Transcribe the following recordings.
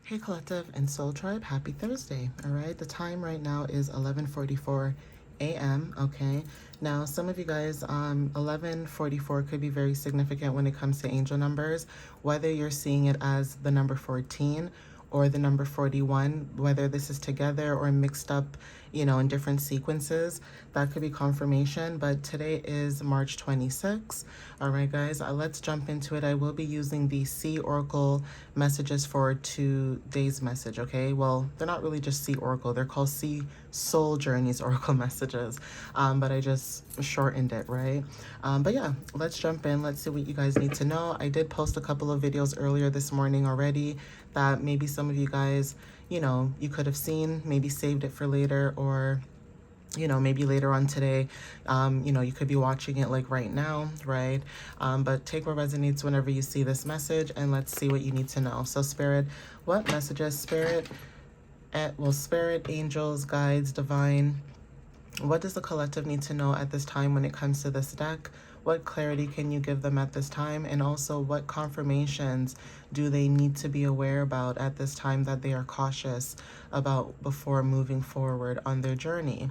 Hey Collective and Soul Tribe, happy Thursday. All right, the time right now is 11:44 a.m. Okay, now some of you guys, 11:44 could be very significant when it comes to angel numbers, whether you're seeing it as the number 14 or the number 41, whether this is together or mixed up, in different sequences. That could be confirmation, but today is March 26th. All right, guys, let's jump into it. I will be using the Sea Oracle messages for today's message, okay? Well, they're not really just Sea Oracle. They're called Sea Soul Journeys Oracle messages, but I just shortened it, right? But yeah, let's jump in. Let's see what you guys need to know. I did post a couple of videos earlier this morning already that maybe some of you guys, you could have seen, maybe saved it for later, or maybe later on today, you could be watching it like right now, right? But take what resonates whenever you see this message, and let's see what you need to know. So Spirit, what messages, Spirit, Spirit, angels, guides, divine, what does the collective need to know at this time when it comes to this deck? What clarity can you give them at this time? And also, what confirmations do they need to be aware about at this time that they are cautious about before moving forward on their journey?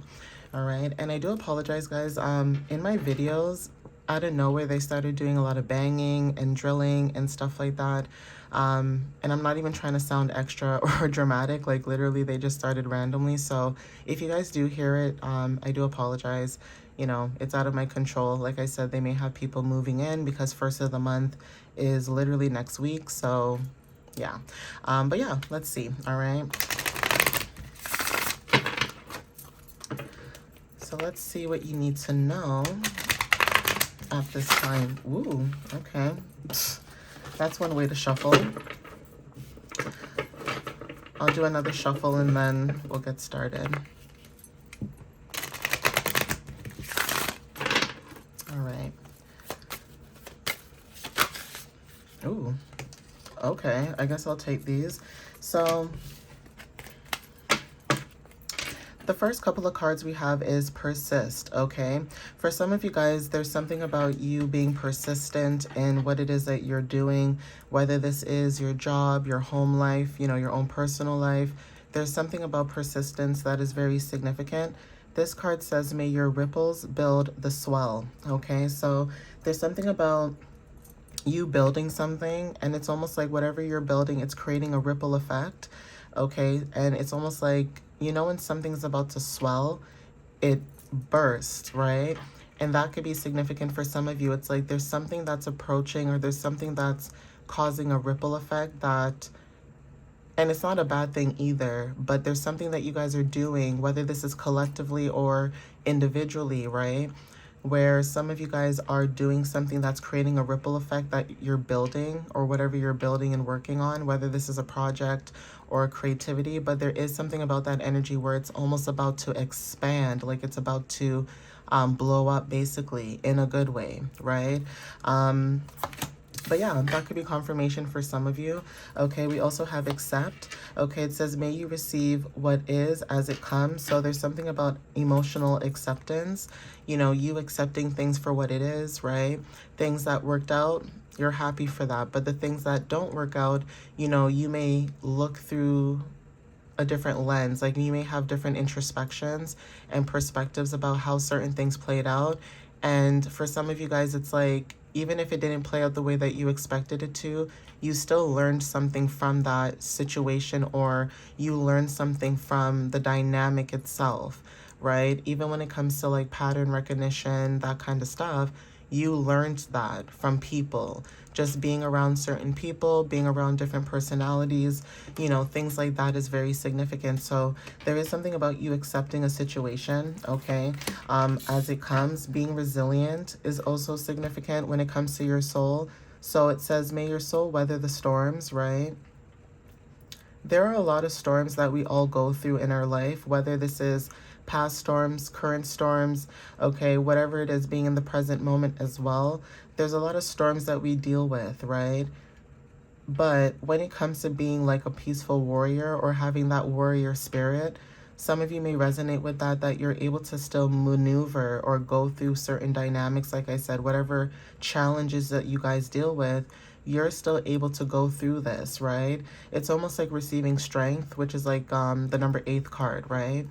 All right. And I do apologize, guys. In my videos, out of nowhere, they started doing a lot of banging and drilling and stuff like that. And I'm not even trying to sound extra or dramatic, like literally they just started randomly. So if you guys do hear it, I do apologize. It's out of my control. Like I said, they may have people moving in because first of the month is literally next week. So yeah. But yeah, let's see. All right. So let's see what you need to know at this time. Ooh, okay. That's one way to shuffle. I'll do another shuffle and then we'll get started. All right. Ooh, okay. I guess I'll take these. So the first couple of cards we have is persist, okay? For some of you guys, there's something about you being persistent in what it is that you're doing, whether this is your job, your home life, your own personal life. There's something about persistence that is very significant. This card says, may your ripples build the swell, okay? So there's something about you building something, and it's almost like whatever you're building, it's creating a ripple effect, okay? And it's almost like, when something's about to swell, it bursts, right? And that could be significant for some of you. It's like there's something that's approaching, or there's something that's causing a ripple effect that, and it's not a bad thing either, but there's something that you guys are doing, whether this is collectively or individually, right? Where some of you guys are doing something that's creating a ripple effect that you're building, or whatever you're building and working on, whether this is a project or creativity, but there is something about that energy where it's almost about to expand, like it's about to blow up, basically, in a good way, right? But yeah, that could be confirmation for some of you. Okay, we also have accept. Okay, it says, may you receive what is as it comes. So there's something about emotional acceptance, you accepting things for what it is, right? Things that worked out, you're happy for that. But the things that don't work out, you may look through a different lens. Like you may have different introspections and perspectives about how certain things played out. And for some of you guys, it's like, even if it didn't play out the way that you expected it to, you still learned something from that situation, or you learned something from the dynamic itself, right? Even when it comes to like pattern recognition, that kind of stuff, you learned that from people. Just being around certain people, being around different personalities, things like that is very significant. So there is something about you accepting a situation, okay, as it comes. Being resilient is also significant when it comes to your soul. So it says, may your soul weather the storms, right? There are a lot of storms that we all go through in our life, whether this is past storms, current storms, okay, whatever it is, being in the present moment as well. There's a lot of storms that we deal with, right? But when it comes to being like a peaceful warrior, or having that warrior spirit, some of you may resonate with that you're able to still maneuver or go through certain dynamics, like I said, whatever challenges that you guys deal with, you're still able to go through this, right? It's almost like receiving strength, which is like the number 8th card, right?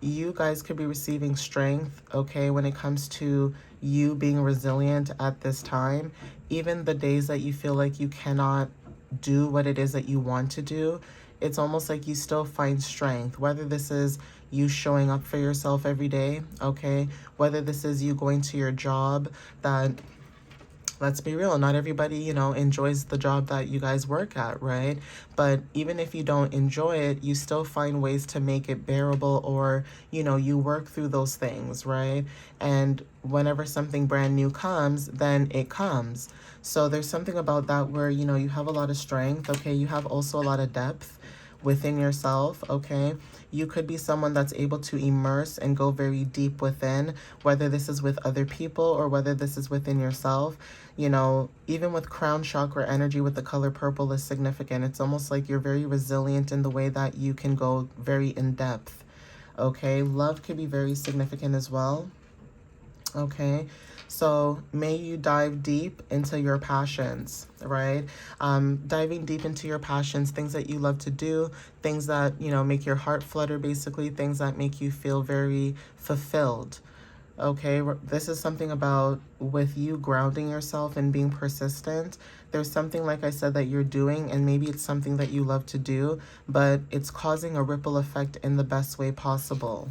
You guys could be receiving strength, okay, when it comes to you being resilient at this time. Even the days that you feel like you cannot do what it is that you want to do, it's almost like you still find strength, whether this is you showing up for yourself every day, okay, whether this is you going to your job that, let's be real, not everybody, enjoys the job that you guys work at, right? But even if you don't enjoy it, you still find ways to make it bearable, or, you work through those things, right? And whenever something brand new comes, then it comes. So there's something about that where, you have a lot of strength, okay? You have also a lot of depth within yourself, okay? You could be someone that's able to immerse and go very deep within, whether this is with other people or whether this is within yourself. Even with crown chakra energy with the color purple is significant. It's almost like you're very resilient in the way that you can go very in depth, okay? Love could be very significant as well, okay? So may you dive deep into your passions, right? Diving deep into your passions, things that you love to do, things that, make your heart flutter, basically, things that make you feel very fulfilled. Okay, this is something about with you grounding yourself and being persistent. There's something, like I said, that you're doing, and maybe it's something that you love to do, but it's causing a ripple effect in the best way possible.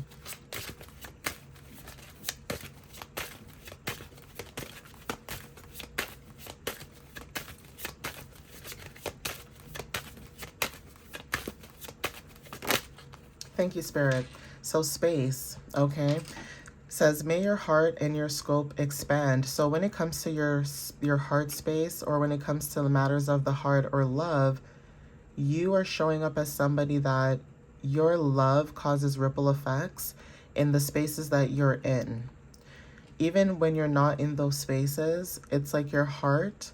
Thank you, Spirit. So space, okay? Says, may your heart and your scope expand. So when it comes to your heart space, or when it comes to the matters of the heart or love, you are showing up as somebody that your love causes ripple effects in the spaces that you're in. Even when you're not in those spaces, it's like your heart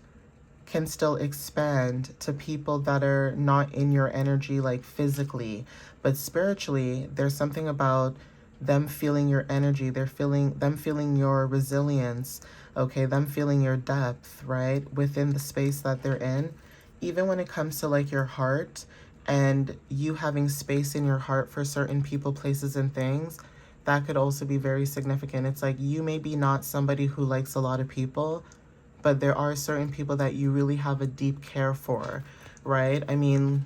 can still expand to people that are not in your energy, like physically, but spiritually. There's something about them feeling your energy, them feeling your resilience, okay, them feeling your depth, right, within the space that they're in. Even when it comes to like your heart and you having space in your heart for certain people, places, and things, that could also be very significant. It's like you may be not somebody who likes a lot of people, but there are certain people that you really have a deep care for, right? I mean,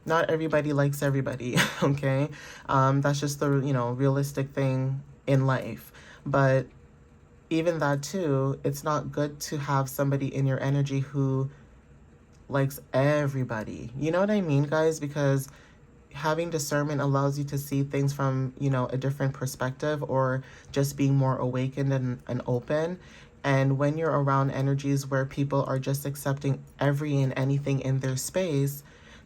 not everybody likes everybody, okay? That's just the, realistic thing in life. But even that too, it's not good to have somebody in your energy who likes everybody. You know what I mean, guys? Because having discernment allows you to see things from, a different perspective, or just being more awakened and open. And when you're around energies where people are just accepting every and anything in their space,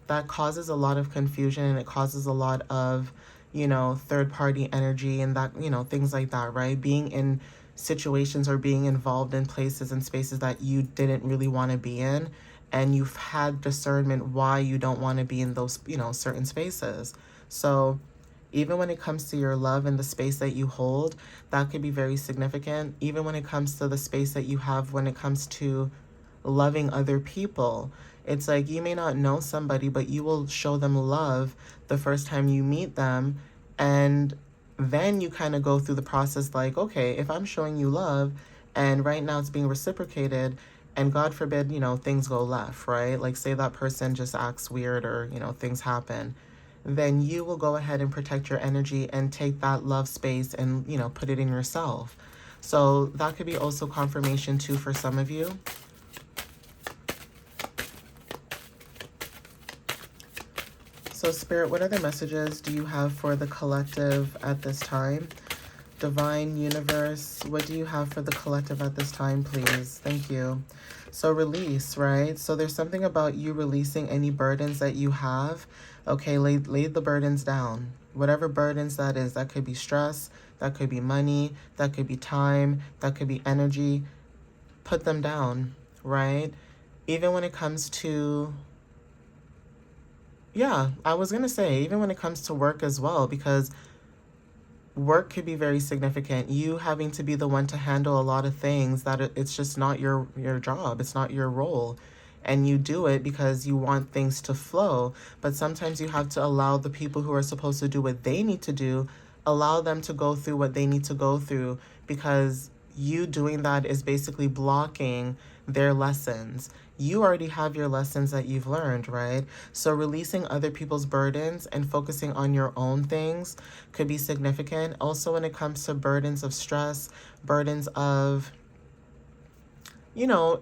that causes a lot of confusion, and it causes a lot of, third party energy, and that, things like that, right? Being in situations or being involved in places and spaces that you didn't really want to be in, and you've had discernment why you don't want to be in those, certain spaces. So even when it comes to your love and the space that you hold, that could be very significant. Even when it comes to the space that you have when it comes to loving other people, it's like you may not know somebody, but you will show them love the first time you meet them. And then you kind of go through the process like, okay, if I'm showing you love and right now it's being reciprocated, and God forbid, things go left, right? Like say that person just acts weird, or, things happen, then you will go ahead and protect your energy and take that love space and, put it in yourself. So that could be also confirmation too for some of you. So Spirit, what other messages do you have for the collective at this time? Divine Universe, what do you have for the collective at this time, please? Thank you. So release, right? So there's something about you releasing any burdens that you have. Okay, lay the burdens down. Whatever burdens that is, that could be stress, that could be money, that could be time, that could be energy. Put them down, right? Even when it comes to, yeah, I was going to say, even when it comes to work as well, because work could be very significant. You having to be the one to handle a lot of things that it's just not your job. It's not your role. And you do it because you want things to flow. But sometimes you have to allow the people who are supposed to do what they need to do, allow them to go through what they need to go through, because you doing that is basically blocking their lessons. You already have your lessons that you've learned, right? So releasing other people's burdens and focusing on your own things could be significant. Also, when it comes to burdens of stress, burdens of,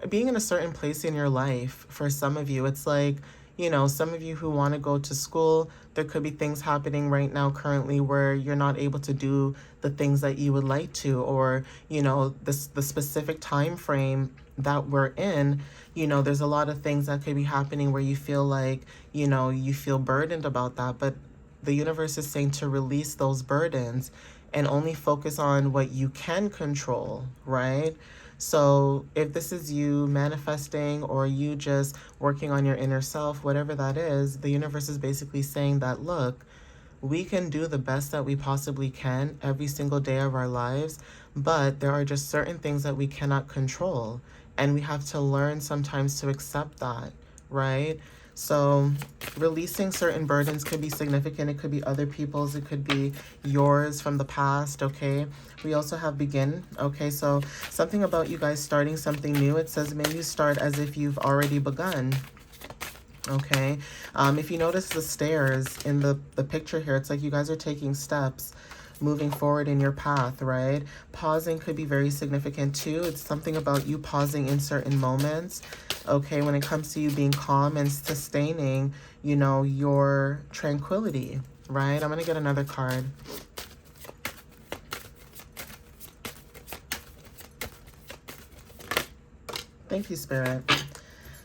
being in a certain place in your life. For some of you, it's like, some of you who want to go to school, there could be things happening right now currently where you're not able to do the things that you would like to, or, the specific time frame that we're in, there's a lot of things that could be happening where you feel like, you feel burdened about that. But the universe is saying to release those burdens and only focus on what you can control, right? So if this is you manifesting or you just working on your inner self, whatever that is, the universe is basically saying that, look, we can do the best that we possibly can every single day of our lives, but there are just certain things that we cannot control. And we have to learn sometimes to accept that, right? So releasing certain burdens could be significant. It could be other people's, it could be yours from the past, okay? We also have begin, okay? So something about you guys starting something new. It says, may you start as if you've already begun. Okay, if you notice the stairs in the picture here, it's like you guys are taking steps, moving forward in your path, right? Pausing could be very significant too. It's something about you pausing in certain moments, okay, when it comes to you being calm and sustaining, your tranquility, right? I'm going to get another card. Thank you, Spirit.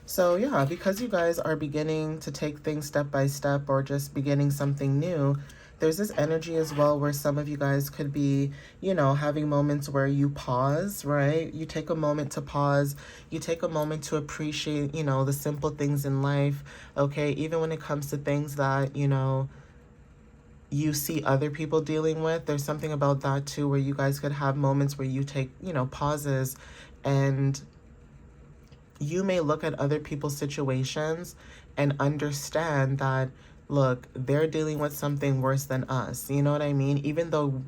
So yeah, because you guys are beginning to take things step by step or just beginning something new, there's this energy as well where some of you guys could be, having moments where you pause, right? You take a moment to pause. You take a moment to appreciate, the simple things in life, okay? Even when it comes to things that, you see other people dealing with, there's something about that too where you guys could have moments where you take, pauses, and you may look at other people's situations and understand that, look, they're dealing with something worse than us. You know what I mean? Even though,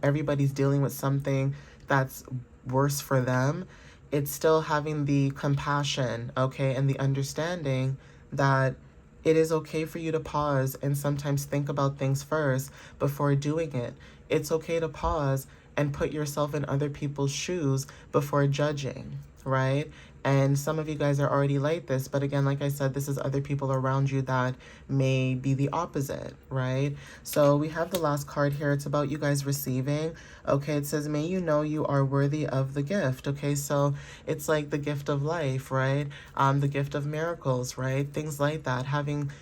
everybody's dealing with something that's worse for them, it's still having the compassion, okay, and the understanding that it is okay for you to pause and sometimes think about things first before doing it. It's okay to pause and put yourself in other people's shoes before judging, right? And some of you guys are already like this, but again, like I said, this is other people around you that may be the opposite, right? So we have the last card here. It's about you guys receiving. Okay, it says, may you know you are worthy of the gift. Okay, so it's like the gift of life, right? The gift of miracles, right? Things like that. Having,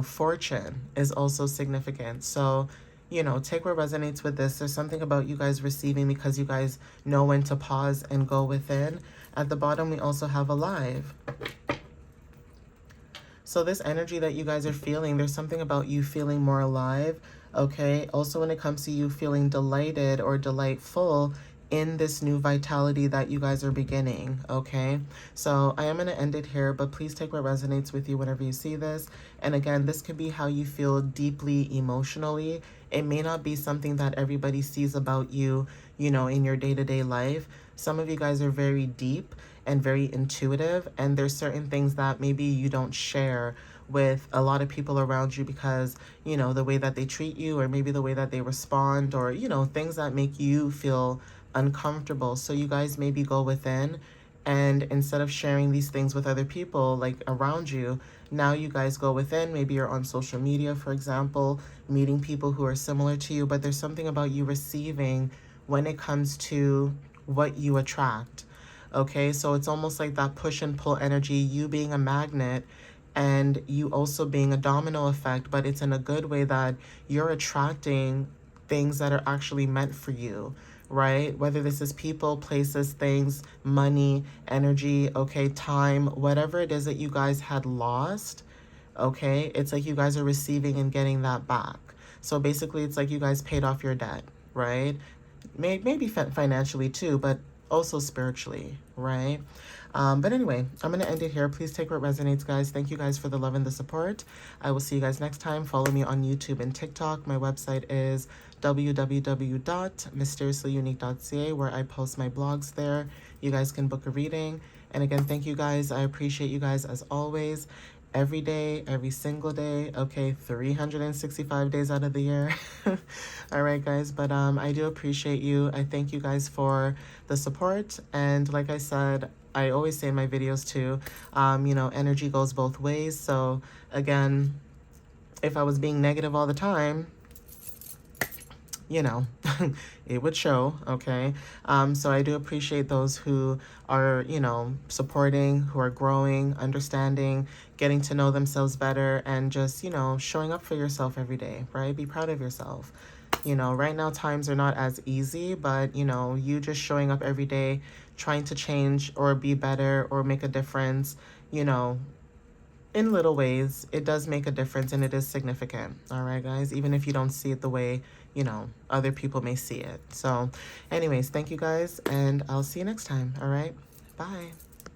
fortune is also significant. So, take what resonates with this. There's something about you guys receiving because you guys know when to pause and go within. At the bottom, we also have alive. So this energy that you guys are feeling, there's something about you feeling more alive, okay? Also, when it comes to you feeling delighted or delightful in this new vitality that you guys are beginning, okay? So I am going to end it here, but please take what resonates with you whenever you see this. And again, this could be how you feel deeply emotionally. It may not be something that everybody sees about you, in your day-to-day life. Some of you guys are very deep and very intuitive, and there's certain things that maybe you don't share with a lot of people around you because, the way that they treat you, or maybe the way that they respond, or, things that make you feel uncomfortable. So you guys maybe go within, and instead of sharing these things with other people like around you, now you guys go within. Maybe you're on social media, for example, meeting people who are similar to you, but there's something about you receiving when it comes to what you attract. Okay, so it's almost like that push and pull energy, you being a magnet and you also being a domino effect, but it's in a good way that you're attracting things that are actually meant for you, right? Whether this is people, places, things, money, energy, okay, time, whatever it is that you guys had lost, okay, it's like you guys are receiving and getting that back. So basically, it's like you guys paid off your debt, right? Maybe financially too, but also spiritually, right? But anyway, I'm going to end it here. Please take what resonates, guys. Thank you guys for the love and the support. I will see you guys next time. Follow me on YouTube and TikTok. My website is www.mysteriouslyunique.ca, where I post my blogs there. You guys can book a reading. And again, thank you guys. I appreciate you guys as always. Every day, every single day, okay, 365 days out of the year. All right, guys, but I do appreciate you. I thank you guys for the support. And like I said, I always say in my videos too, energy goes both ways. So again, if I was being negative all the time, you know, it would show, okay? So I do appreciate those who are, supporting, who are growing, understanding, getting to know themselves better, and just, showing up for yourself every day, right? Be proud of yourself. Right now times are not as easy, but, you just showing up every day, trying to change or be better or make a difference, in little ways, it does make a difference and it is significant. All right, guys, even if you don't see it the way, other people may see it. So anyways, thank you guys, and I'll see you next time. All right, bye.